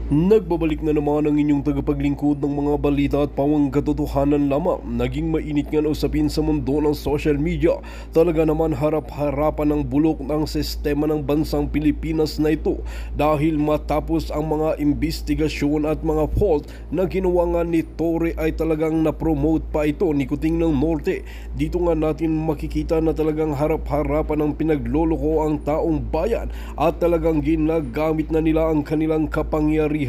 Nagbabalik na naman ang inyong tagapaglingkod ng mga balita at pawang katotohanan lamang. Naging mainit nga na usapin sa mundo ng social media. Talaga naman harap-harapan ng bulok ng sistema ng bansang Pilipinas na ito dahil matapos ang mga investigasyon at mga fault na ginawa nga ni Torre ay talagang na-promote pa ito ni Kuting ng Norte. Dito nga natin makikita na talagang harap-harapan ng pinagloloko ang taong bayan at talagang ginagamit na nila ang kanilang kapangyarihan.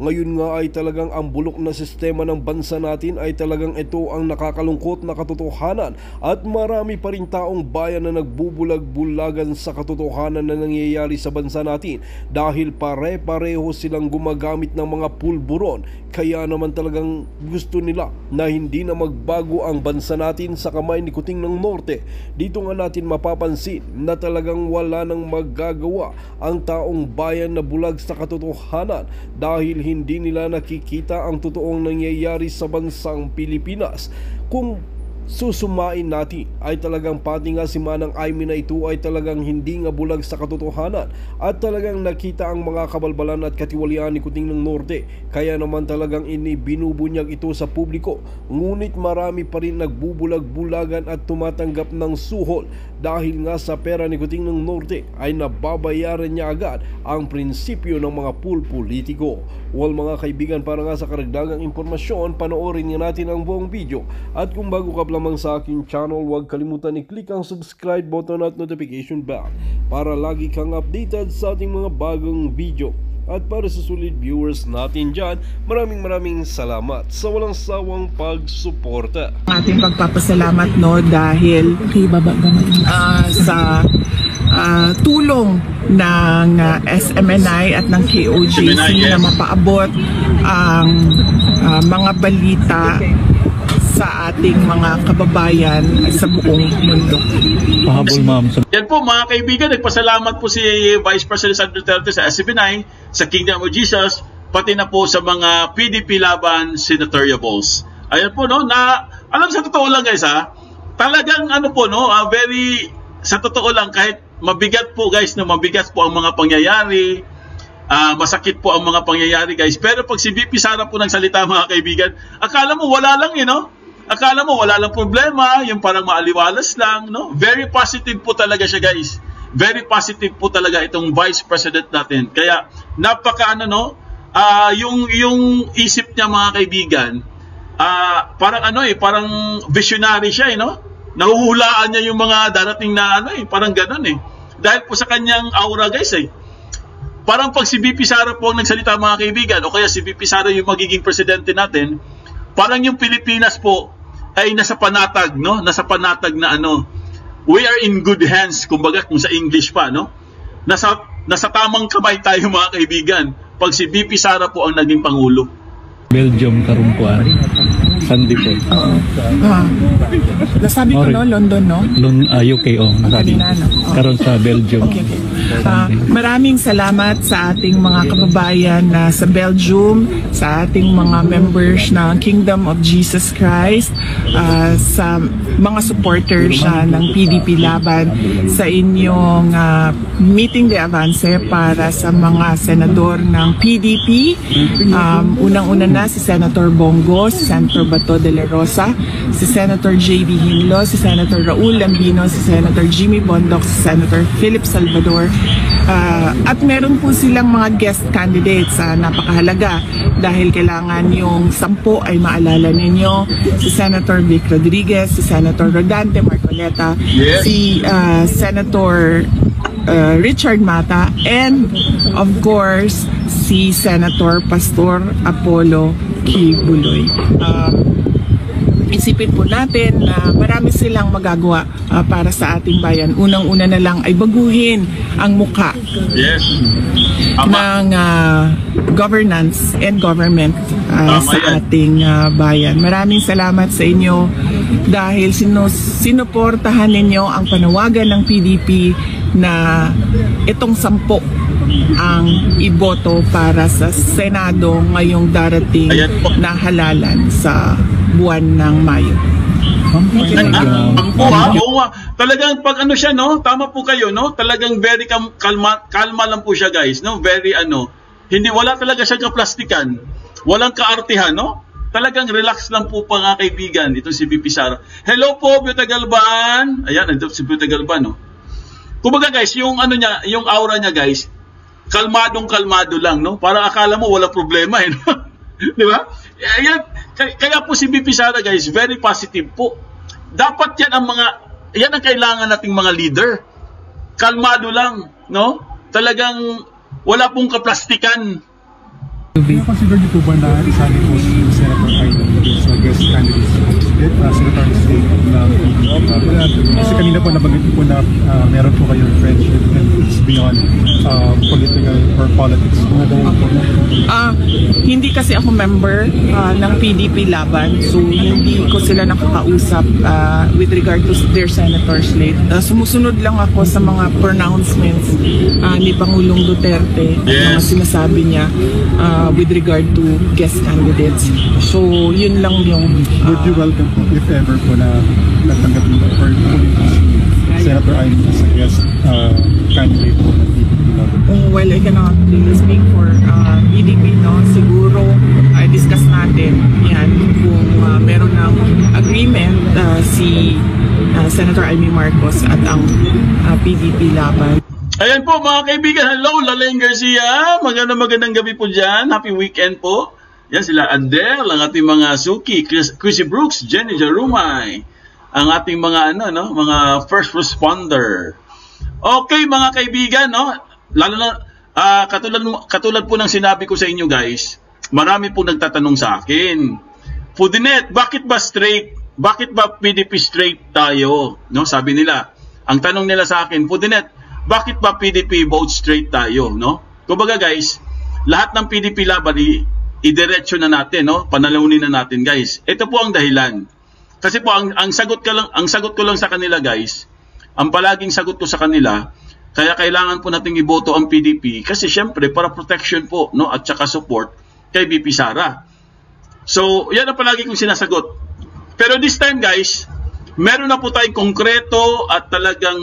Ngayon nga ay talagang ang bulok na sistema ng bansa natin ay talagang ito ang nakakalungkot na katotohanan at marami pa rin taong bayan na nagbubulag-bulagan sa katotohanan na nangyayari sa bansa natin dahil pare-pareho silang gumagamit ng mga pulburon. Kaya naman talagang gusto nila na hindi na magbago ang bansa natin sa kamay ni Kuting ng Norte. Dito nga natin mapapansin na talagang wala nang magagawa ang taong bayan na bulag sa katotohanan dahil hindi nila nakikita ang totoong nangyayari sa bansang Pilipinas. Kung susumain natin ay talagang pati nga si Manang Aimee na ito ay talagang hindi nga bulag sa katotohanan at talagang nakita ang mga kabalbalan at katiwalian ni Kuting ng Norte. Kaya naman talagang binubunyag ito sa publiko. Ngunit marami pa rin nagbubulag-bulagan at tumatanggap ng suhol dahil nga sa pera ni Kuting ng Norte ay nababayaran niya agad ang prinsipyo ng mga politiko. Well mga kaibigan, para nga sa karagdagang impormasyon, panoorin nga natin ang buong video. At kung bago ka lamang sa aking channel, huwag kalimutan i-click ang subscribe button at notification bell para lagi kang updated sa ating mga bagong video. At para sa solid viewers natin dyan, maraming salamat sa walang sawang pagsuporta. Ating pagpapasalamat dahil sa tulong ng SMNI at ng KOJC na mapaabot ang mga balita sa ating mga kababayan sa buong mundo. Pahabol, ma'am. Yan po mga kaibigan, nagpasalamat po si Vice President Sandro Duterte sa SMNI, sa Kingdom of Jesus, pati na po sa mga PDP laban senatoriables. Ayan po alam sa totoo lang guys talagang very sa totoo lang kahit mabigat po guys, mabigat po ang mga pangyayari, masakit po ang mga pangyayari guys, pero pag si VP Sara po nagsalita mga kaibigan, akala mo wala lang akala mo wala lang problema, yung parang maaliwalas lang, very positive po talaga siya guys, very positive po talaga itong Vice President natin. Kaya napaka yung isip niya mga kaibigan, parang parang visionary siya nahuhulaan niya yung mga darating na parang ganun dahil po sa kanyang aura guys parang pag si VP Sara po ang nagsalita mga kaibigan, o kaya si VP Sara yung magiging presidente natin, parang yung Pilipinas po ay nasa panatag na we are in good hands, kumbaga kung sa English pa nasa tamang kamay tayo mga kaibigan pag si VP Sara po ang naging Pangulo. Belgium karumpuan. Sandy po. Nasabi ko London UK nasabi. Karon sa Belgium. Okay. Maraming salamat sa ating mga kababayan na sa Belgium, sa ating mga members ng Kingdom of Jesus Christ, sa mga supporters ng PDP laban, sa inyong meeting de avance para sa mga senador ng PDP. Unang-una na si Senator Bongo, si Senator Bato de la Rosa, si Senator J.B. Hinlo, si Senator Raul Lambino, si Senator Jimmy Bondoc, si Senator Philip Salvador. At meron po silang mga guest candidates napakahalaga dahil kailangan yung 10 ay maalala ninyo: si Senator Vic Rodriguez, si Senator Rodante Marcoleta, si Senator Richard Mata, and of course si Senator Pastor Apollo Kibuloy. Isipin po natin na marami silang magagawa para sa ating bayan. Unang-una na lang ay baguhin ang mukha ng governance and government sa ating bayan. Maraming salamat sa inyo dahil sinuportahan ninyo ang panawagan ng PDP na itong 10 ang iboto para sa Senado ngayong darating na halalan sa buwan ng Mayo. Talagang pag tama po kayo talagang very kalma lang po siya guys very wala talaga siyang kaplastikan, walang kaartihan, no? Talagang relax lang po mga kaibigan, itong si VP Sara. Hello po, Beauty Galban. Ayan, nandito si Beauty Galban, no? Kumbaga guys, yung ano niya, yung aura niya guys, kalmadong-kalmado lang, no? Parang akala mo wala problema, eh, no? Di ba? Ayan, kaya po si VP Sara guys, very positive po. Dapat yan ang kailangan nating mga leader. Kalmado lang, no? Talagang wala pong kaplastikan. Consider niyo po ba na isali po si Senator Aida sa guest candidates Senator State kasi kanina po nabanggit po na meron po kayong friendship and it's beyond political or politics. Hindi kasi ako member ng PDP Laban, so hindi ko sila nakakausap with regard to their senator slate. Sumusunod lang ako sa mga pronouncements ni Pangulong Duterte, mga sinasabi niya with regard to guest candidates. So yun lang yung would you welcome po if ever po na natanggap niyo or Senator Aida as a guest candidate po ng PDP Laban? Well, I cannot really speak for PDP, no? Siguro discuss natin yan kung meron ng agreement si Senator Amy Marcos at ang PDP Laban. Ayan po mga kaibigan, hello Laleng Garcia, magandang gabi po dyan, happy weekend po. Yan sila Adele, ang ating mga Suki, Chrissy Brooks, Jenny Jarumay, ang ating mga mga first responder. Okay mga kaibigan, no? Lalo na katulad po ng sinabi ko sa inyo guys, marami po nagtatanong sa akin. Pudinet, bakit ba PDP straight tayo? No, sabi nila. Ang tanong nila sa akin, Pudinet, bakit ba PDP vote straight tayo, no? Kumbaga guys, lahat ng PDP laban idiretso na natin, no? Panalawin na natin, guys. Ito po ang dahilan. Kasi po ang sagot ko lang sa kanila, guys. Ang palaging sagot ko sa kanila, kaya kailangan po nating iboto ang PDP kasi syempre para protection po, no, at saka support kay VP Sara. So, yan ang palagi kong sinasagot. Pero this time, guys, meron na po tayong konkreto at talagang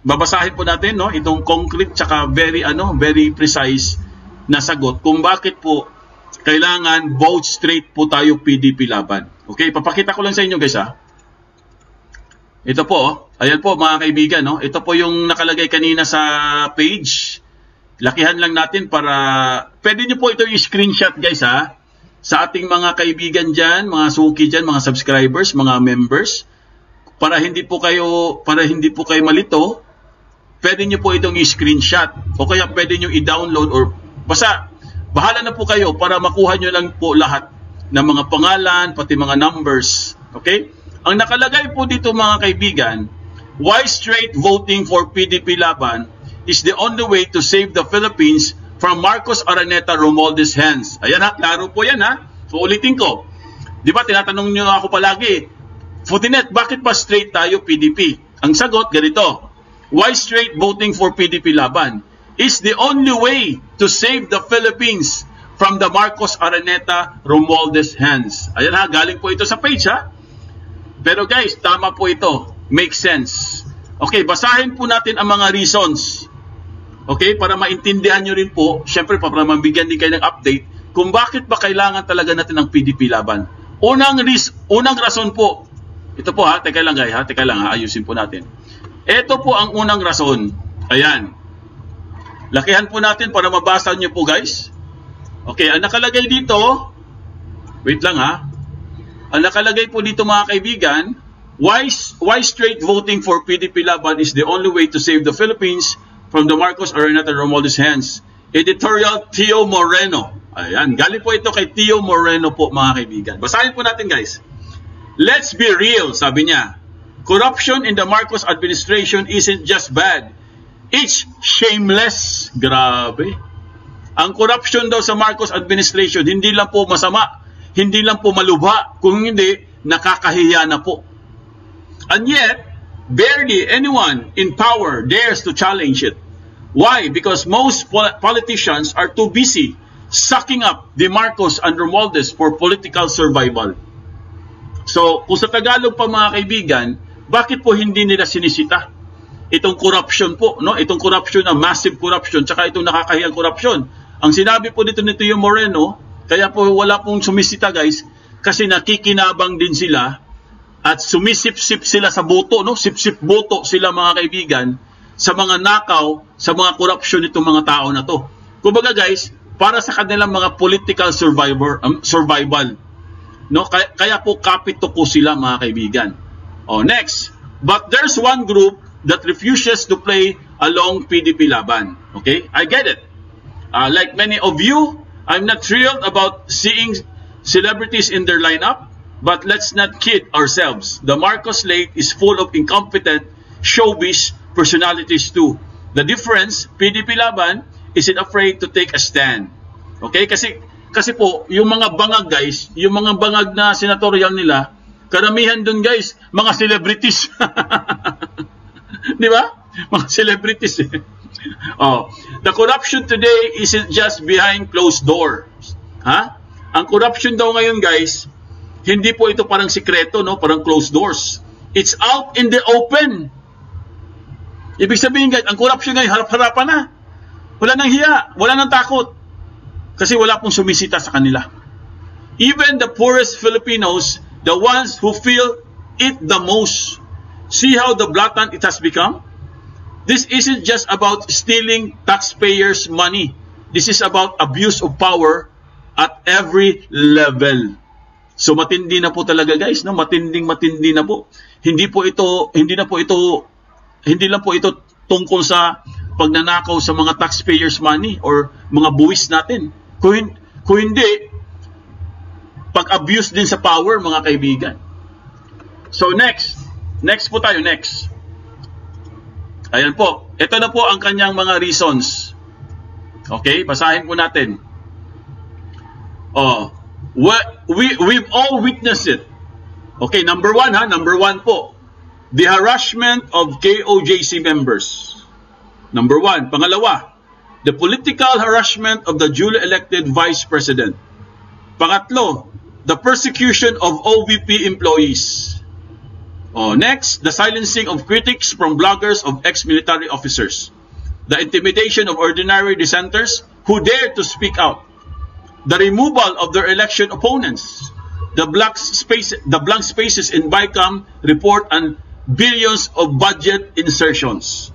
babasahin po natin, no, itong concrete tsaka very precise na sagot kung bakit po kailangan vote straight po tayo PDP Laban. Okay, papakita ko lang sa inyo guys ha. Ito po, ayan po mga kaibigan, no? Ito po yung nakalagay kanina sa page. Lakihan lang natin para pwede niyo po ito i-screenshot guys ha. Sa ating mga kaibigan diyan, mga suki diyan, mga subscribers, mga members, para hindi po kayo malito. Pwede niyo po itong i-screenshot o kaya pwede niyo i-download or basta bahala na po kayo para makuha niyo lang po lahat ng mga pangalan pati mga numbers. Okay? Ang nakalagay po dito mga kaibigan, why straight voting for PDP Laban is the only way to save the Philippines from Marcos Araneta Romualdez hands. Ayan ha, klaro po yan ha. So ulitin ko. Di ba tinatanong niyo ako palagi, Futinet, bakit ba straight tayo PDP? Ang sagot ganito. Why straight voting for PDP Laban is the only way to save the Philippines from the Marcos Araneta Romualdez hands. Ayan ha, galing po ito sa page ha. Pero guys, tama po ito. Makes sense. Okay, basahin po natin ang mga reasons. Okay, para maintindihan nyo rin po, syempre para mabigyan din kayo ng update kung bakit ba kailangan talaga natin ng PDP Laban. Unang rason po, ito po ha, teka lang ha, ayusin po natin. Ito po ang unang rason. Ayan. Lakihan po natin para mabasa nyo po guys. Okay, ang nakalagay dito, wait lang ha. Ang nakalagay po dito mga kaibigan, why straight voting for PDP Laban is the only way to save the Philippines from the Marcos Araneta Romualdez hands. Editorial Tio Moreno. Ayan, galing po ito kay Tio Moreno po mga kaibigan. Basahin po natin guys. Let's be real, sabi niya. Corruption in the Marcos administration isn't just bad. It's shameless. Grabe. Ang corruption daw sa Marcos administration, hindi lang po masama, hindi lang po malubha, kung hindi, nakakahiya na po. And yet, barely anyone in power dares to challenge it. Why? Because most politicians are too busy sucking up the Marcos and Romualdez for political survival. So, kung sa Tagalog pa mga kaibigan, bakit po hindi nila sinisita itong corruption po, no? Itong corruption na massive corruption, tsaka itong nakakahiyang corruption. Ang sinabi po dito ni Tio Moreno, kaya po wala pong sumisita guys, kasi nakikinabang din sila at sumisip-sip sila sa boto, no? Sip-sip boto sila mga kaibigan sa mga nakaw, sa mga korupsyon nitong mga tao na to. Kumbaga guys, para sa kanilang mga political survival. No? Kaya po kapituko sila mga kaibigan. Next, but there's one group that refuses to play along PDP laban. Okay? I get it. Like many of you, I'm not thrilled about seeing celebrities in their lineup, but let's not kid ourselves. The Marcos slate is full of incompetent showbiz personalities too. The difference, PDP laban isn't afraid to take a stand. Okay? Kasi po, yung mga bangag guys, yung mga bangag na senatorial nila, karamihan dun guys, mga celebrities. Di ba? Mga celebrities. The corruption today isn't just behind closed doors. Ha? Ang corruption daw ngayon guys, hindi po ito parang sikreto, no? Parang closed doors. It's out in the open. Ibig sabihin guys, ang corruption ngayon, harap-harapan na. Wala nang hiya, wala nang takot. Kasi wala pong sumisita sa kanila. Even the poorest Filipinos, the ones who feel it the most, see how the blatant it has become? This isn't just about stealing taxpayers' money. This is about abuse of power at every level. So matindi na po talaga guys, no? Matindi na po. Hindi lang po ito tungkol sa pagnanakaw sa mga taxpayers' money or mga buwis natin. Kung hindi, pag-abuse din sa power mga kaibigan. So next po tayo, next. Ayan po, ito na po ang kanyang mga reasons. Okay, basahin po natin. We've all witnessed it. Okay, number one po. The harassment of KOJC members. Number one. Pangalawa, the political harassment of the duly elected Vice President. Pangatlo, the persecution of OVP employees. Next, the silencing of critics from bloggers of ex-military officers. The intimidation of ordinary dissenters who dare to speak out. The removal of their election opponents. The blank spaces in BICAM report and billions of budget insertions.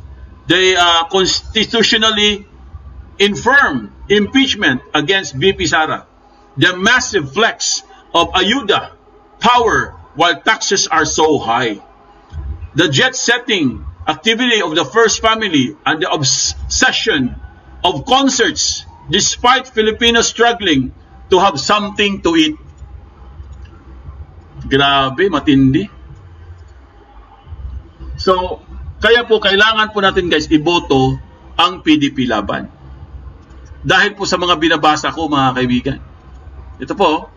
The constitutionally infirm impeachment against BP Sara. The massive flex of ayuda power while taxes are so high. The jet-setting activity of the First Family and the obsession of concerts despite Filipinos struggling to have something to eat. Grabe, matindi. So, kaya po kailangan po natin guys iboto ang PDP laban. Dahil po sa mga binabasa ko mga kaibigan. Ito po,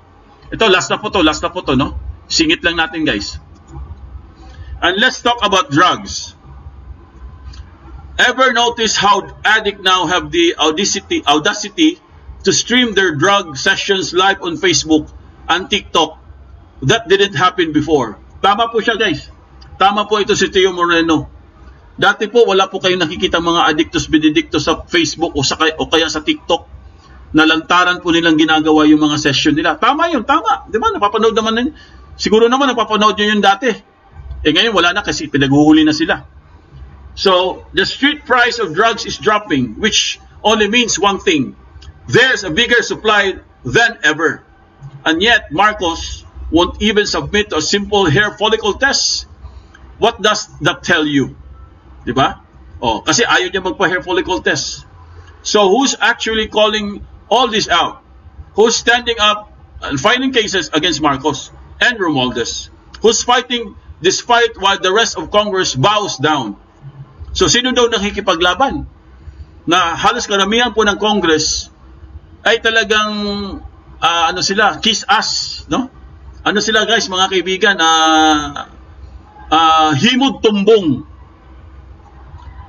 last na po to, no? Singit lang natin guys. And let's talk about drugs. Ever notice how addicts now have the audacity to stream their drug sessions live on Facebook and TikTok? That didn't happen before. Tama po siya guys. Tama po ito si Tio Moreno. Dati po wala po kayong nakikita mga addictus benedictus sa Facebook o kaya sa TikTok. Nalantaran po nilang ginagawa yung mga session nila. Tama yun, tama. Di ba? Napapanood naman yun. Siguro naman napapanood nyo yun dati. Ngayon wala na kasi pinaghuhuli na sila. So, the street price of drugs is dropping, which only means one thing. There's a bigger supply than ever. And yet, Marcos won't even submit a simple hair follicle test. What does that tell you? Diba? Kasi ayaw niya magpa-hair follicle test. So, who's actually calling all this out? Who's standing up and filing cases against Marcos and Romualdez? Who's fighting this fight while the rest of Congress bows down? So, sino daw nakikipaglaban? Na halos karamihan po ng Congress ay talagang, kiss ass, no? Ano sila guys, mga kaibigan, himod tumbong.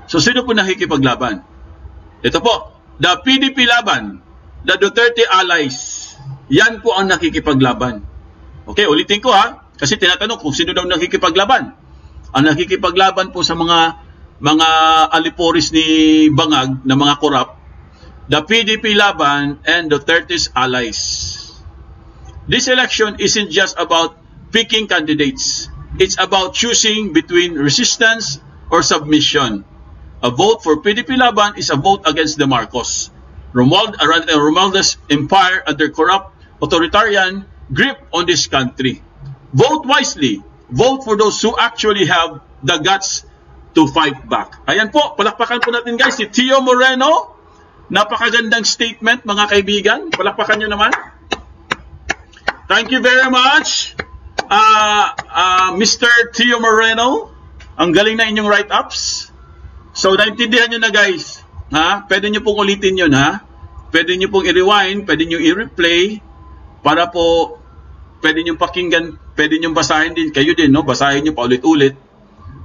So, sino po nakikipaglaban? Ito po, the PDP laban, the Duterte allies. Yan po ang nakikipaglaban. Okay, ulitin ko kasi tinatanong kung sino daw nakikipaglaban. Ang nakikipaglaban po sa mga aliporis ni Bangag na mga korap the PDP Laban, and Duterte's allies. This election isn't just about picking candidates. It's about choosing between resistance or submission. A vote for PDP Laban is a vote against the Marcos, Romualdez empire and their corrupt authoritarian grip on this country. Vote wisely. Vote for those who actually have the guts to fight back. Ayan po, palakpakan po natin guys si Tio Moreno. Napakagandang statement mga kaibigan. Palakpakan nyo naman. Thank you very much, Mr. Tio Moreno. Ang galing na inyong write-ups. So, naintindihan nyo na guys. Ha? Pwede nyo pong ulitin yun, ha? Pwede nyo pong i-rewind, pwede nyo i-replay, para po, pwede nyo pakinggan, pwede nyo basahin din, kayo din, no? Basahin nyo pa ulit-ulit,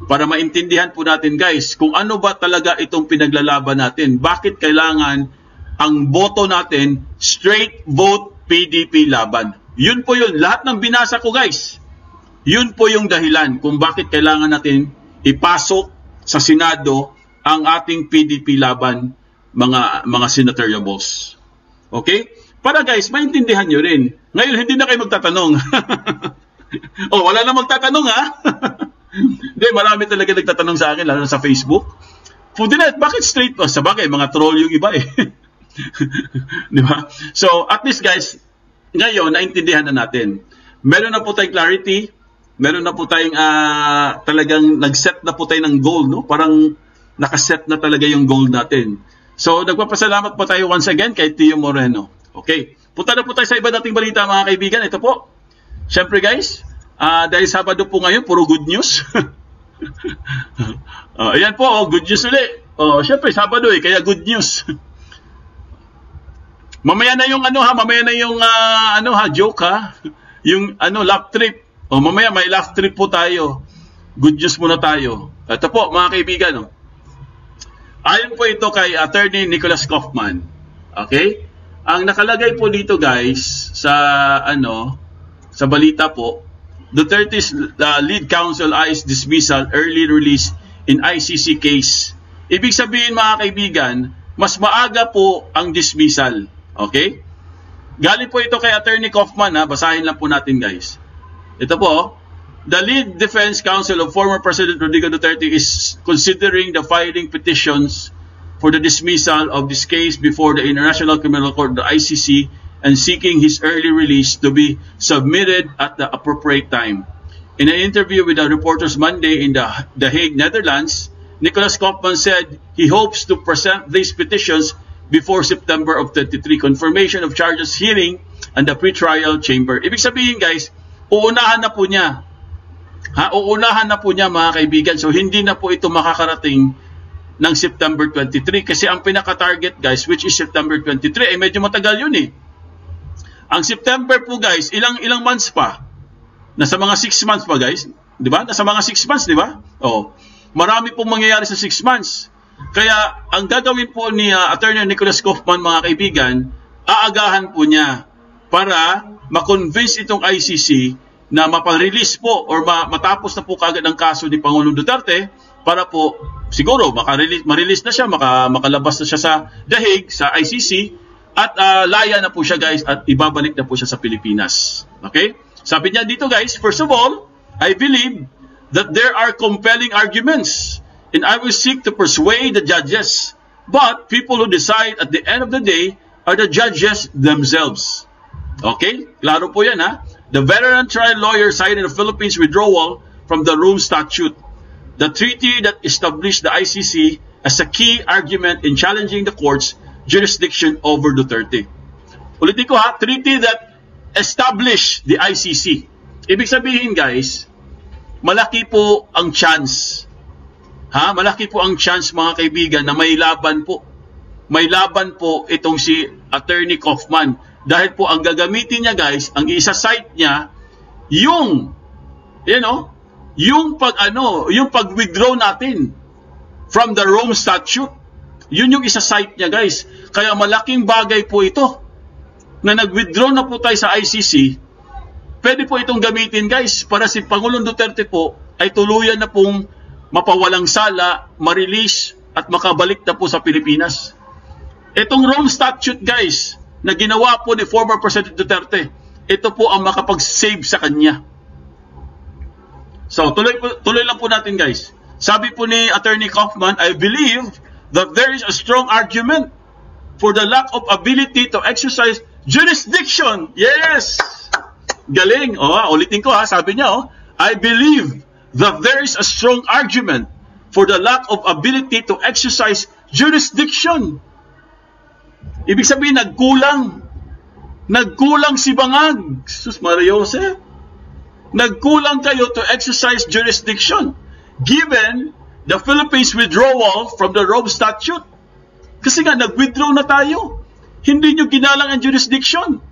para maintindihan po natin guys, kung ano ba talaga itong pinaglalaban natin. Bakit kailangan ang boto natin, straight vote PDP Laban. Yun po yun. Lahat ng binasa ko guys, yun po yung dahilan kung bakit kailangan natin ipasok sa Senado ang ating PDP Laban, mga senatorial balls. Okay? Para guys, maintindihan nyo rin. Ngayon, hindi na kayo magtatanong. Oh, wala na magtatanong ha? Hindi, marami talaga nagtatanong sa akin, lalo na sa Facebook. Fudinet, bakit straight? Oh, sa bagay, mga troll yung iba eh. Di ba? So, at least guys, ngayon, naintindihan na natin. Meron na po tayong clarity. Meron na po tayong talagang nag-set na po tayo ng goal, no? Parang nakaset na talaga yung goal natin. So, nagpapasalamat po tayo once again kay Tio Moreno. Okay. Punta na po tayo sa iba nating balita mga kaibigan. Ito po. Siyempre guys, dahil Sabado po ngayon, puro good news. Ayan po, good news ulit. Siyempre, Sabado kaya good news. Mamaya na yung mamaya na yung joke ha. Yung lap trip. Mamaya may lap trip po tayo. Good news muna tayo. Ito po mga kaibigan. Ayon po ito kay Attorney Nicholas Kaufman. Okay? Ang nakalagay po dito guys sa sa balita po, Duterte's lead counsel eyes dismissal early release in ICC case. Ibig sabihin mga kaibigan, mas maaga po ang dismissal. Okay? Galing po ito kay Attorney Kaufman basahin lang po natin guys. Ito po, the lead defense counsel of former President Rodrigo Duterte is considering the filing petitions for the dismissal of this case before the International Criminal Court, the ICC, and seeking his early release to be submitted at the appropriate time. In an interview with the reporters Monday in The Hague, Netherlands, Nicholas Kaufman said he hopes to present these petitions before September of 23 confirmation of charges hearing and the pre-trial chamber. Ibig sabihin guys, uunahan na po niya. Uunahan na po niya mga kaibigan. So hindi na po ito makakarating ng September 23 kasi ang pinaka-target guys, which is September 23, medyo matagal yun eh. Ang September po guys, ilang months pa? Nasa mga 6 months pa guys. Di ba? Nasa mga 6 months, di ba? Marami pong mangyayari sa 6 months. Kaya ang gagawin po ni Attorney Nicholas Kaufman mga kaibigan, aagahan po niya para ma-convince itong ICC na mapa-release po or matapos na po kagad ang kaso ni Pangulong Duterte para po siguro ma-release na siya, makalabas na siya sa The Hague, sa ICC at laya na po siya guys at ibabalik na po siya sa Pilipinas. Okay? Sabi niya dito guys, first of all, I believe that there are compelling arguments and I will seek to persuade the judges. But people who decide at the end of the day are the judges themselves. Okay? Klaro po yan ha. The veteran trial lawyer cited the Philippines' withdrawal from the Rome Statute, the treaty that established the ICC as a key argument in challenging the court's jurisdiction over Duterte. Ulitin ko ha, treaty that established the ICC. Ibig sabihin guys, malaki po ang chance. Malaki po ang chance mga kaibigan na may laban po. May laban po itong si Attorney Kaufman. Dahil po ang gagamitin niya guys, ang isa-cite niya, yung pag-withdraw natin from the Rome Statute. Yun yung isa-cite niya guys. Kaya malaking bagay po ito na nag-withdraw na po tayo sa ICC. Pwede po itong gamitin guys para si Pangulong Duterte po ay tuluyan na pong mapawalang sala, ma-release at makabalik na po sa Pilipinas. Itong Rome Statute, guys, na ginawa po ni former President Duterte, ito po ang makapag-save sa kanya. So, tuloy lang po natin, guys. Sabi po ni Attorney Kaufman, I believe that there is a strong argument for the lack of ability to exercise jurisdiction. Yes! Galing. Ulitin ko sabi niya, I believe that there is a strong argument for the lack of ability to exercise jurisdiction. Ibig sabihin, nagkulang. Nagkulang si Bangag. Sus Maria Jose. Nagkulang kayo to exercise jurisdiction given the Philippines withdrawal from the Rome Statute. Kasi nga, nag-withdraw na tayo. Hindi nyo ginalang ang jurisdiction.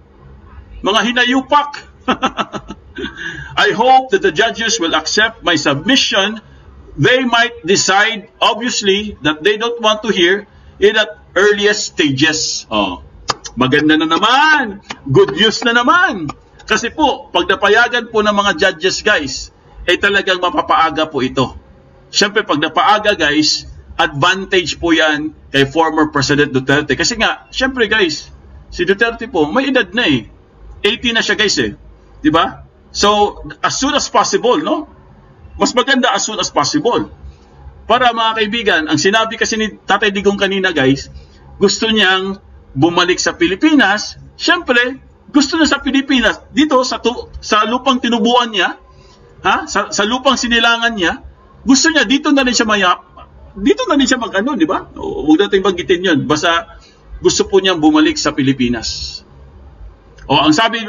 Mga hinayupak. I hope that the judges will accept my submission. They might decide, obviously, that they don't want to hear in at earliest stages. Maganda na naman. Good news na naman. Kasi po, pag napayagan po ng mga judges, guys, talagang mapapaaga po ito. Siyempre, pag napaaga, guys, advantage po yan kay former President Duterte. Kasi nga, siyempre, guys, si Duterte po, may edad na 80 na siya, guys Diba? So, as soon as possible, no? Mas maganda as soon as possible. Para mga kaibigan, ang sinabi kasi ni Tatay Digong kanina, guys, gusto niyang bumalik sa Pilipinas. Siyempre, gusto niya sa Pilipinas, dito sa lupang tinubuan niya, sa lupang sinilangan niya, gusto niya dito na rin siya mag-ano, di ba? Huwag natin banggitin yun. Basta gusto po niyang bumalik sa Pilipinas. Ang sabi,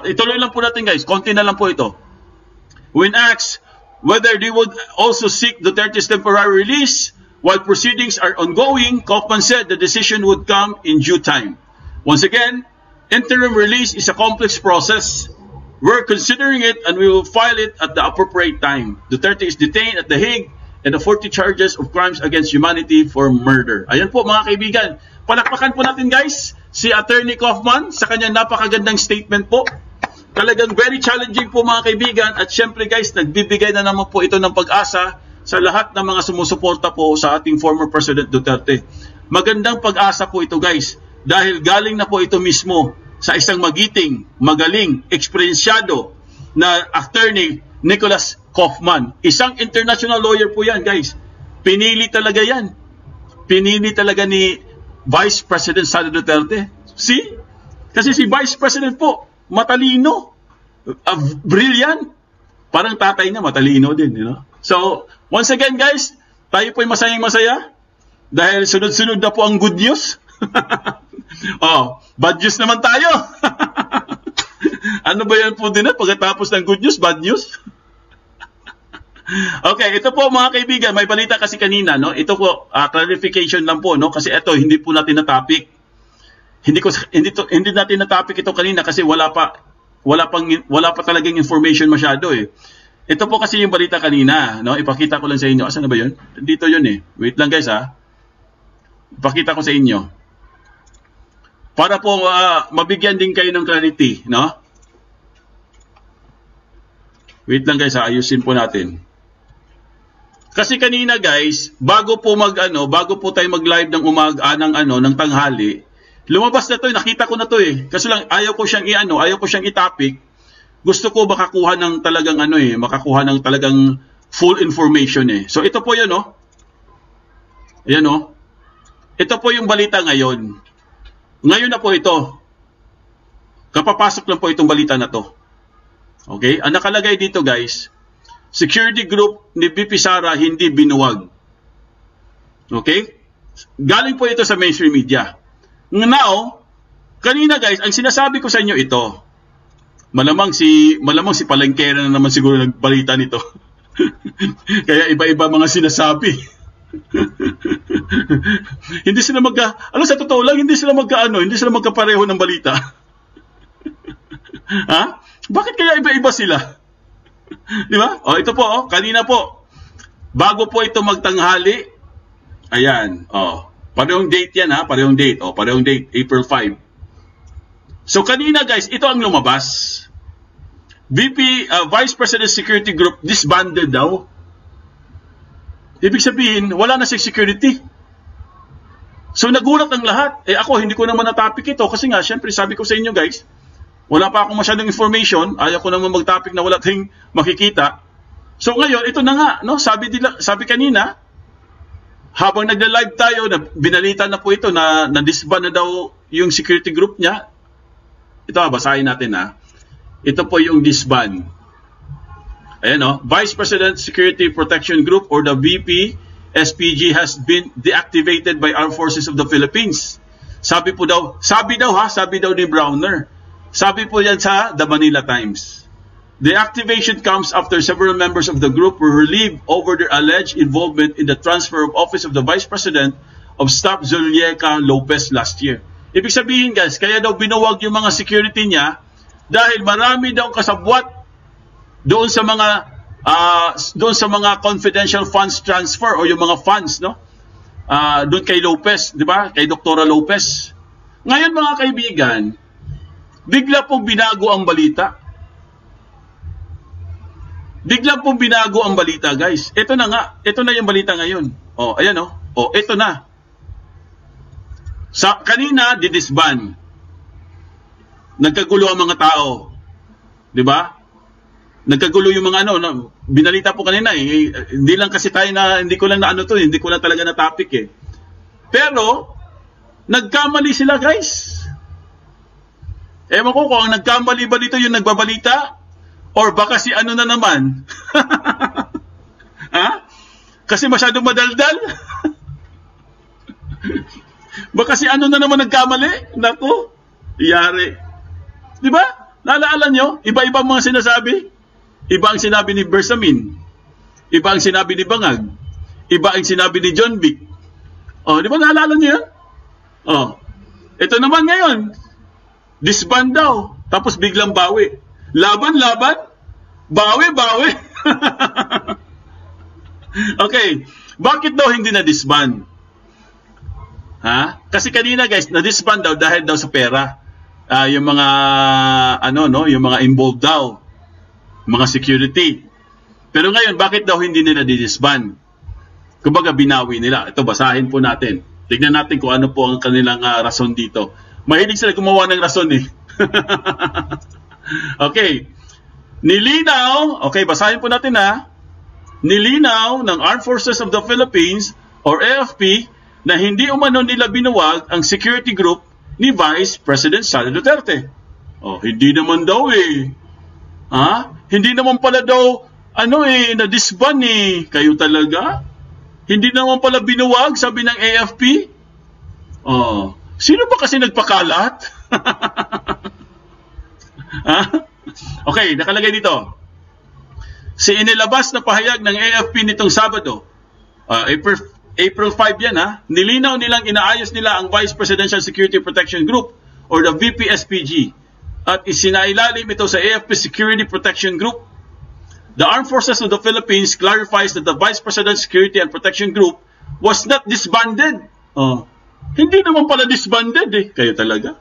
ituloy lang po natin, guys, konti na lang po ito. When asked whether they would also seek Duterte's temporary release while proceedings are ongoing, Kaufman said the decision would come in due time. Once again, interim release is a complex process. We're considering it and we will file it at the appropriate time. Duterte is detained at The Hague and the 40 charges of crimes against humanity for murder. Ayan po mga kaibigan. Palakpakan po natin guys si Attorney Kaufman sa kanyang napakagandang statement po. Talagang very challenging po mga kaibigan at syempre guys nagbibigay na naman po ito ng pag-asa sa lahat ng mga sumusuporta po sa ating former President Duterte. Magandang pag-asa po ito guys dahil galing na po ito mismo sa isang magiting, magaling, eksperyensyado na attorney Nicholas Kaufman. Isang international lawyer po yan, guys. Pinili talaga yan. Pinili talaga ni Vice President Sara Duterte. See? Kasi si Vice President po, matalino. Brilliant. Parang tatay niya, matalino din. You know? So, once again, guys, tayo po'y masayang-masaya dahil sunod-sunod na po ang good news. Bad news naman tayo. Ano ba yan po din pagkatapos ng good news, bad news? Okay, ito po mga kaibigan, may balita kasi kanina, no? Ito po, clarification lang po, no? Kasi ito, hindi po natin na topic. Hindi natin na topic ito kanina kasi wala pa talagang information masyado Ito po kasi yung balita kanina, no? Ipakita ko lang sa inyo. Asan na ba yun? Dito yun Wait lang guys Ipakita ko sa inyo. Para po mabigyan din kayo ng clarity, no? Wait lang guys, ayusin po natin. Kasi kanina guys, bago po tayo mag-live ng umaga ng tanghali, lumabas na 'to, nakita ko na 'to Kasi lang ayaw ko siyang i-topic. Gusto ko makakuha ng talagang makakuha ng talagang full information So ito po 'yun, no? Ayan, no? Ito po yung balita ngayon. Ngayon na po ito. Kapapasok lang po itong balita na to. Okay? Ang nakalagay dito guys, security group ni VP Sara hindi binuwag. Okay? Galing po ito sa mainstream media. Now, kanina guys, ang sinasabi ko sa inyo ito, malamang si Palengkera na naman siguro nagbalita nito. Kaya iba-iba mga sinasabi. Hindi sila sa totoo lang, hindi sila magkapareho ng balita. Bakit kaya iba-iba sila? Di ba? Ito po, kanina po, bago po ito magtanghali, ayan, parehong date yan parehong date, April 5. So kanina guys, ito ang lumabas. Vice President Security Group disbanded daw. Ibig sabihin, wala na si security. So So nagulat ang lahat. Ako, hindi ko naman na-topic ito kasi nga, syempre sabi ko sa inyo guys, wala pa akong masyadong information, ayaw ko naman mag-topic na wala tayong makikita. So ngayon, ito na nga, no? Sabi kanina, habang nagla-live tayo, binalita na po ito na disband na daw yung security group niya. Ito, basahin natin ha. Ito po yung disband. Ayan o, Vice President Security Protection Group or the VP SPG has been deactivated by Armed Forces of the Philippines. Sabi daw ni Browner. Sabi po yan sa The Manila Times. The activation comes after several members of the group were relieved over their alleged involvement in the transfer of office of the Vice President of Staff Zulieka Lopez last year. Ibig sabihin guys, kaya daw binuwag yung mga security niya dahil marami daw kasabwat doon sa mga confidential funds transfer o yung mga funds, no? Doon kay Lopez, di ba? Kay Dr. Lopez. Ngayon mga kaibigan, bigla pong binago ang balita. Bigla pong binago ang balita, guys. Ito na nga. Ito na yung balita ngayon. Oh, ayan oh. Oh, ito na. Kanina, didisband. Nagkagulo ang mga tao. 'Di ba? Nagkagulo yung mga binalita po kanina eh. Hindi lang kasi tayo hindi ko lang talaga na topic eh. Pero nagkamali sila, guys. Ewan ko kung nagkamali ba dito yung nagbabalita or baka si na naman. Ha? Kasi masyadong madaldal. Baka si na naman nagkamali. Naku, iyari. Di ba? Naalala nyo? Iba-ibang mga sinasabi. Iba ang sinabi ni Bersamin. Iba ang sinabi ni Bangag. Iba ang sinabi ni John Vic. Oh, di ba naalala nyo yan? Oh. Ito naman ngayon. Disband daw. Tapos biglang bawi. Laban. Bawi. Okay. Bakit daw hindi na-disband? Ha? Kasi kanina guys, na-disband daw dahil daw sa pera. Yung mga yung mga involved daw, mga security. Pero ngayon, bakit daw hindi nila di-disband? Kumbaga binawi nila. Ito, basahin po natin. Tignan natin kung ano po ang kanilang rason dito. Mahilig sila gumawa ng rason eh. Okay. Nilinaw, okay, basahin po natin ha. Nilinaw ng Armed Forces of the Philippines or AFP na hindi umano nila binuwag ang security group ni Vice President Sara Duterte. Oh, hindi naman daw eh. Ha? Hindi naman pala daw na-disband eh. Kayo talaga? Hindi naman pala binuwag, sabi ng AFP? Oh, sino ba kasi nagpakalat? Ha? Okay, nakalagay dito. Si inilabas na pahayag ng AFP nitong Sabado, April 5 yan ha, nilinaw nilang inaayos nila ang Vice Presidential Security Protection Group or the VP-SPG at isinailalim ito sa AFP Security Protection Group. The Armed Forces of the Philippines clarifies that the Vice President Security and Protection Group was not disbanded. Oh, hindi naman pala disbanded eh. Kayo talaga.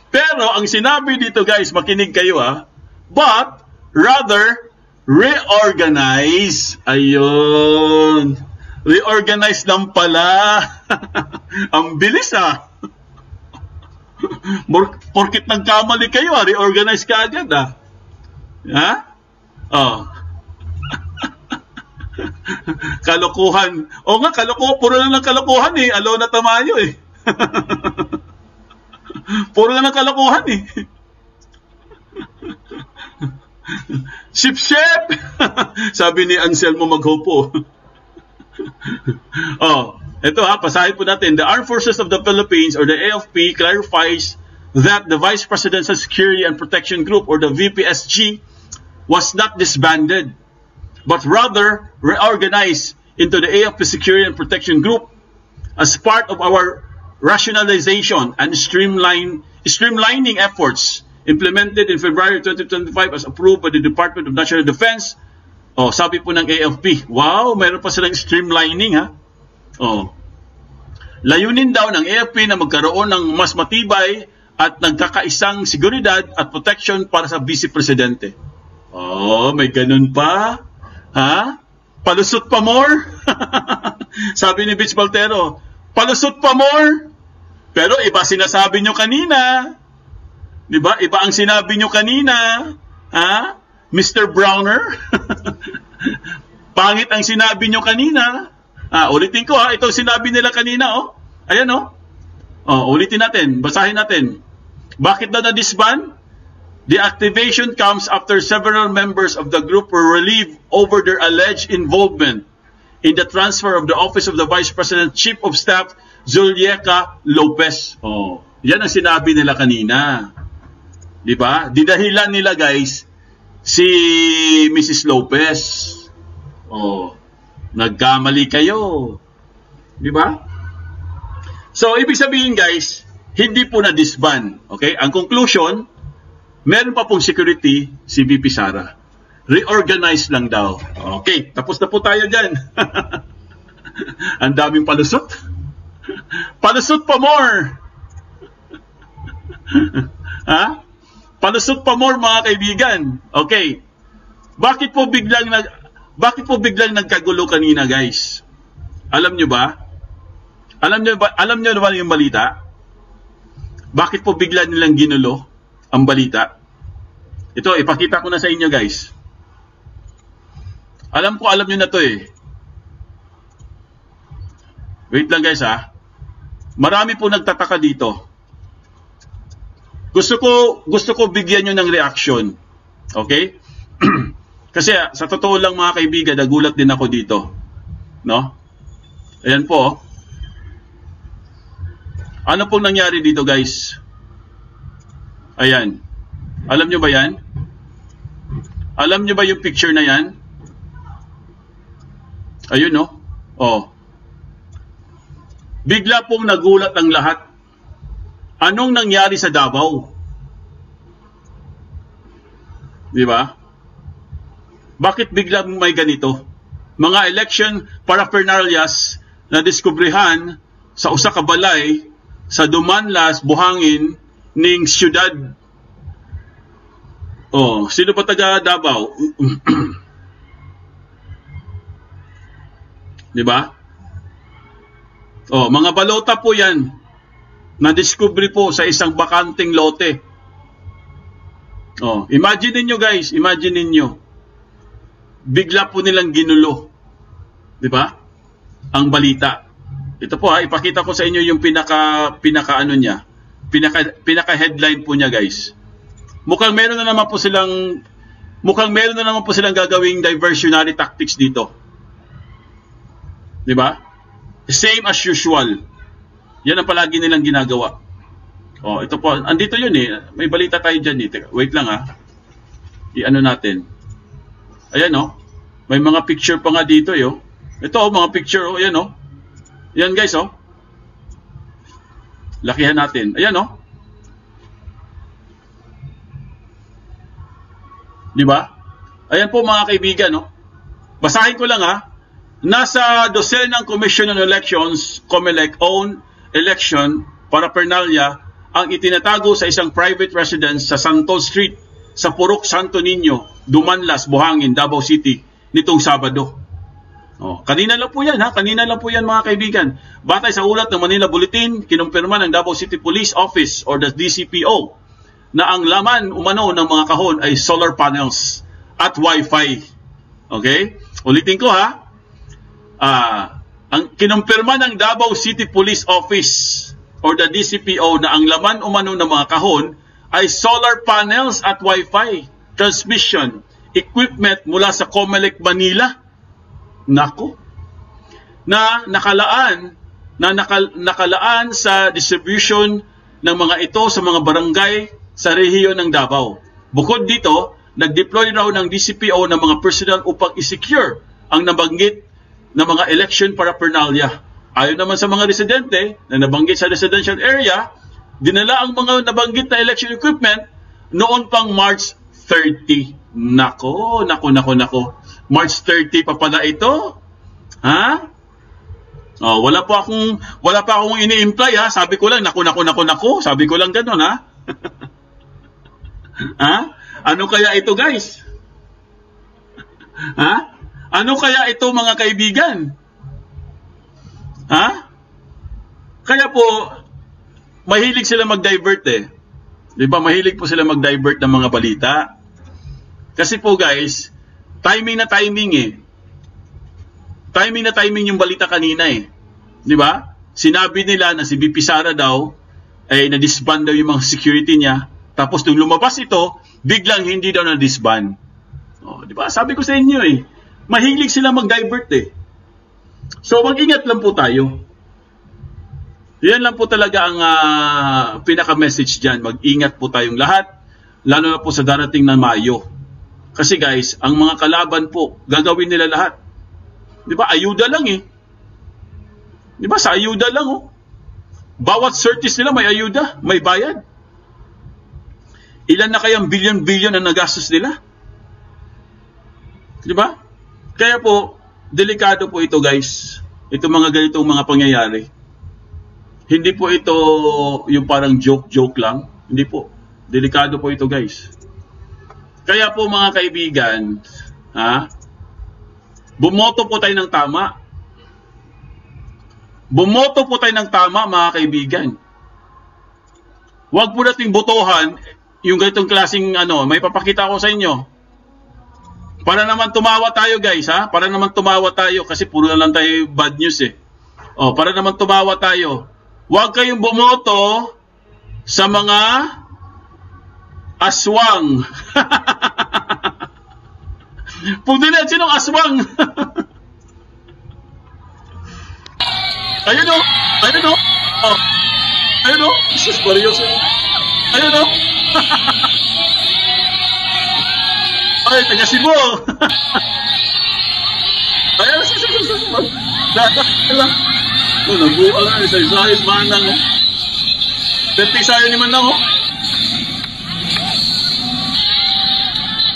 Pero ang sinabi dito guys, makinig kayo ha, but rather reorganize. Ayun. Reorganize lang pala. Ang bilis ha. Porkit nagkamali kayo ha, reorganize ka agad ha. Ha? Oh. Kalokohan. O nga, kalokohan. Puro na lang kalokohan eh. Alona Tamayo eh. Puro na lang kalokohan eh. Ship! Sabi ni Anselmo Maghopo. Oh, ito ha, pasahin po natin. The Armed Forces of the Philippines or the AFP clarifies that the Vice Presidential Security and Protection Group or the VPSG was not disbanded, but rather reorganized into the AFP Security and Protection Group as part of our rationalization and streamlining efforts implemented in February 2025 as approved by the Department of National Defense. Oh, sabi po ng AFP, wow, mayroon pa silang streamlining ha. Oh. Layunin daw ng AFP na magkaroon ng mas matibay at nagkakaisang seguridad at protection para sa Vice Presidente. Oh, may ganun pa? Ha? Palusot pa more? Sabi ni Bitch Baltero, Palusot pa more. Pero iba sinasabi nyo kanina. Diba? Iba ang sinabi nyo kanina. Ha? Mr. Browner? Pangit ang sinabi nyo kanina. Ulitin ko ha. Ito sinabi nila kanina. Oh. Ayan oh. Ulitin natin. Basahin natin. Bakit na na-disband? The activation comes after several members of the group were relieved over their alleged involvement in the transfer of the office of the Vice President Chief of Staff, Zulieca Lopez. Yan ang sinabi nila kanina. Diba? Didahilan nila guys, si Mrs. Lopez. Nagkamali kayo. Diba? So, ibig sabihin guys, hindi po na-disband. Okay? Ang conclusion, meron pa pong security si VP Sara. Reorganize lang daw. Okay, tapos na po tayo dyan. Ang daming palusot. Palusot pa more. Ha? Palusot pa more mga kaibigan. Okay. Bakit po biglang nagkagulo kanina, guys? Alam nyo ba? Alam nyo ba yung balita? Bakit po bigla nilang ginulo ang balita? Ito, ipakita ko na sa inyo, guys. Alam nyo na to eh. Wait lang guys ha. Marami po nagtataka dito. Gusto ko bigyan nyo ng reaction. Okay? Kasi sa totoo lang mga kaibigan, nagulat din ako dito. No? Ayan po. Ano pong nangyari dito guys? Ayan. Alam nyo ba yan? Alam nyo ba yung picture na yan? Ayun no? Bigla pong nagulat ang lahat. Anong nangyari sa Davao? Di ba? Bakit bigla may ganito? Mga election paraphernalias na diskubrihan sa usa ka balay sa Dumanlas, Buhangin, ning siyudad. Sino pa taga Davao? Di ba? Mga balota po yan. Na-discovery po sa isang bakanting lote. Imagine niyo guys, imagine niyo. Bigla po nilang ginulo. Di ba? Ang balita. Ito po ha, ipakita ko sa inyo yung pinaka headline po niya guys. Mukhang meron na naman po silang gagawing diversionary tactics dito. Di ba? Same as usual. Yan ang palagi nilang ginagawa. Ito po, andito yun eh. May balita tayo dyan eh. Wait lang ha. I-ano natin. Ayan may mga picture pa nga dito eh. Ito mga picture ayan Yan guys Lakihan natin. Ayan Di ba? Ayan po mga kaibigan Basahin ko lang ha. Nasa dosenang Commission on Elections, COMELEC own election paraphernalia ang itinatago sa isang private residence sa Santol Street sa Purok Santo Niño, Dumanlas, Buhangin, Davao City nitong Sabado. Kanina lang po yan ha, kanina lang po yan mga kaibigan. Batay sa ulat ng Manila Bulletin, kinumpirma ng Davao City Police Office or the DCPO na ang laman umano ng mga kahon ay solar panels at Wi-Fi. Okay? Ulitin ko ha. Ang kinumpirma ng Davao City Police Office or the DCPO na ang laman umano ng mga kahon ay solar panels at Wi-Fi transmission equipment mula sa COMELEC Manila. Nako. Nakalaan sa distribution ng mga ito sa mga barangay sa rehiyon ng Davao. Bukod dito, nag-deploy raw ng DCPO ng mga personnel upang i-secure ang nabanggit na mga election paraphernalia. Ayon naman sa mga residente na nabanggit sa residential area, dinala ang mga nabanggit na election equipment noon pang March 30. Nako. March 30 pa pala ito. Ha? Wala pa akong ini-imply ha. Sabi ko lang, naku. Sabi ko lang gano'n ha. Ha? Ano kaya ito guys? Ha? Ano kaya ito mga kaibigan? Ha? Kaya po, mahilig sila mag-divert eh. Di ba? Mahilig po sila mag-divert ng mga balita. Kasi po guys, timing na timing eh. Timing na timing yung balita kanina eh. Di ba? Sinabi nila na si VP Sara daw ay na-disband daw yung mga security niya. Tapos nung lumabas ito, biglang hindi daw na-disband. Oh, di ba? Sabi ko sa inyo eh. Mahilig sila mag-divert eh. So mag-ingat lang po tayo. Yan lang po talaga ang pinaka-message dyan. Mag-ingat po tayong lahat, lalo na po sa darating na Mayo. Kasi guys, ang mga kalaban po, gagawin nila lahat. Di ba? Ayuda lang eh. Di ba? Sa ayuda lang oh. Bawat service nila may ayuda, may bayad. Ilan na kayang bilyon-bilyon ang nagastos nila? Di ba? Kaya po, delikado po ito guys. Ito mga ganitong mga pangyayari. Hindi po ito yung parang joke-joke lang. Hindi po. Delikado po ito guys. Kaya po mga kaibigan, bumoto po tayo ng tama. Bumoto po tayo ng tama mga kaibigan. Huwag po nating botohan yung ganitong klaseng may papakita ko sa inyo. Para naman tumawa tayo guys Para naman tumawa tayo kasi puro na lang tayo bad news eh. Para naman tumawa tayo. Huwag kayong bumoto sa mga aswang. Pagdilan, sinong aswang? Ayun o. Ayun o. Ayun o. Jesus Marios. Ayun o. Ay, taga Cebu. Ayun, nabuo lang, isa-isahit manang. Tete sayo ni manang, oh.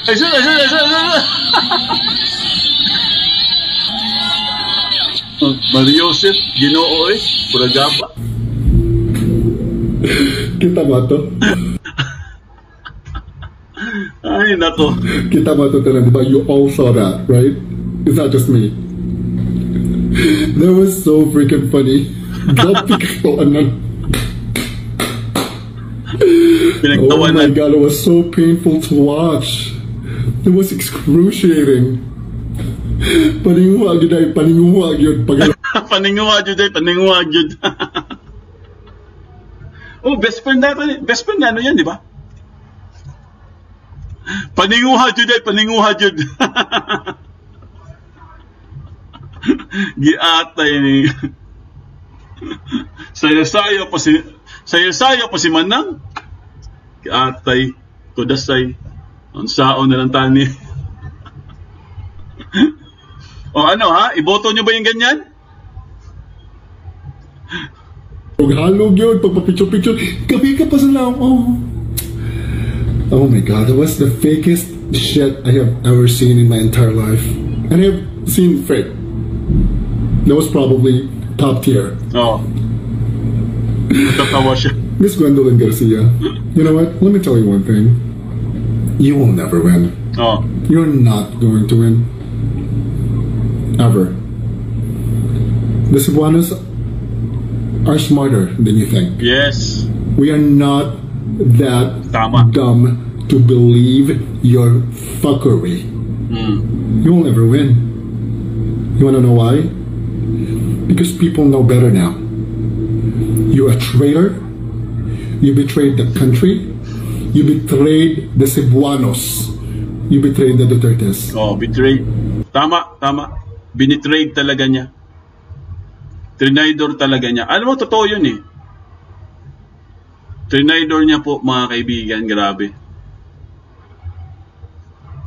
Ay, Mario Joseph, Ginoo, Puragaba. Kita ba ito? Ay, nako. Kita ba ito talaga, diba? You all saw that, right? It's not just me. That was so freaking funny. Oh my god, it was so painful to watch. It was excruciating. Paninguha yun. Paninguha yun. Oh, best friend na yan, di ba? Paninguha yun. Giatay ni sayo pa si Manang. Giatay kudasay ang saon na lang tani. Iboto nyo ba yung ganyan? Halog yun, pagpapicture-picture, gabi ka pa sa lang. Oh my god, that was the fakest shit I have ever seen in my entire life. And I have seen fake. That was probably top tier. Tatawa siya. Miss Gwendolyn Garcia, you know what? Let me tell you one thing. You will never win. You're not going to win. Ever. The Cebuanos are smarter than you think. Yes. We are not that dumb to believe your fuckery. You will never win. You wanna know why? Because people know better now. You're a traitor. You betrayed the country. You betrayed the Cebuanos. You betrayed the Dutertes. Betrayed. Tama. Binitrade talaga niya. Trinidor talaga niya. Alam mo, totoo yun eh. Trinidor niya po, mga kaibigan. Grabe.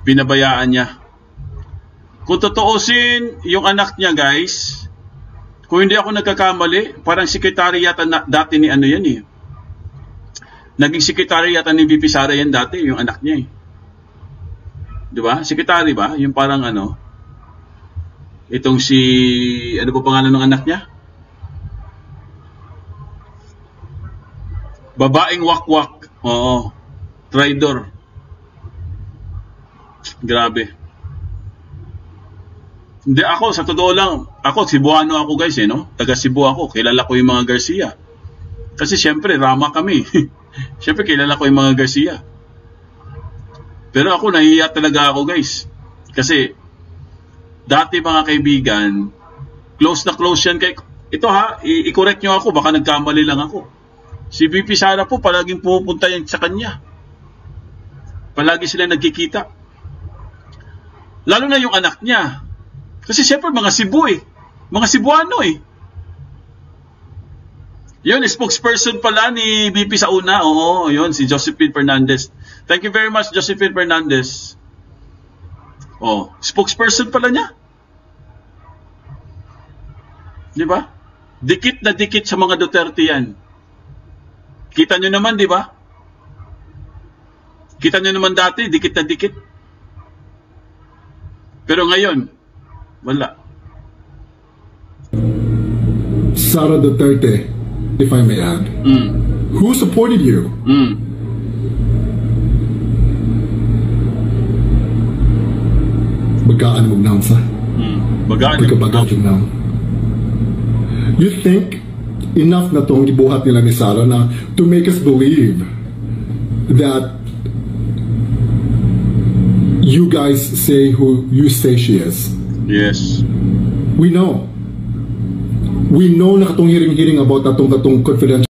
Pinabayaan niya. Kung totoosin yung anak niya, guys, kung hindi ako nagkakamali, parang sekretary yata dati ni yan eh. Naging sekretary yata ni VP Sara yan dati, yung anak niya eh. Di ba? Sekretary ba? Yung parang itong si, ano po pangalan ng anak niya? Babaeng wakwak. Oo. Traidor. Grabe. Hindi ako, sa totoo lang, ako, Cebuano ako guys no? Taga Cebu ako, kilala ko yung mga Garcia. Kasi syempre, Rama kami. Syempre, kilala ko yung mga Garcia. Pero ako, nahihiya talaga ako guys. Kasi, dati mga kaibigan, close na close yan kay... Ito ha, i-correct nyo ako, baka nagkamali lang ako. Si VP Sara po, palaging pupunta yan sa kanya. Palagi sila nagkikita. Lalo na yung anak niya. Kasi siyempre mga Cebu mga Cebuano Yun, spokesperson pala ni BP sa una. Oo, yun, si Josephine Fernandez. Thank you very much, Josephine Fernandez. Oh, spokesperson pala niya. Di ba? Dikit na dikit sa mga Duterte yan. Kita nyo naman, di ba? Kita nyo naman dati, dikit na dikit. Pero ngayon, wala. Sara Duterte, if I may add, who supported you? Bagaan mo naman sa? Bagaan mo. You think enough na itong ibuhat nila ni Sara na to make us believe that you guys say who you say she is? Yes. We know. We know na katong hiring-hiring about natong confidential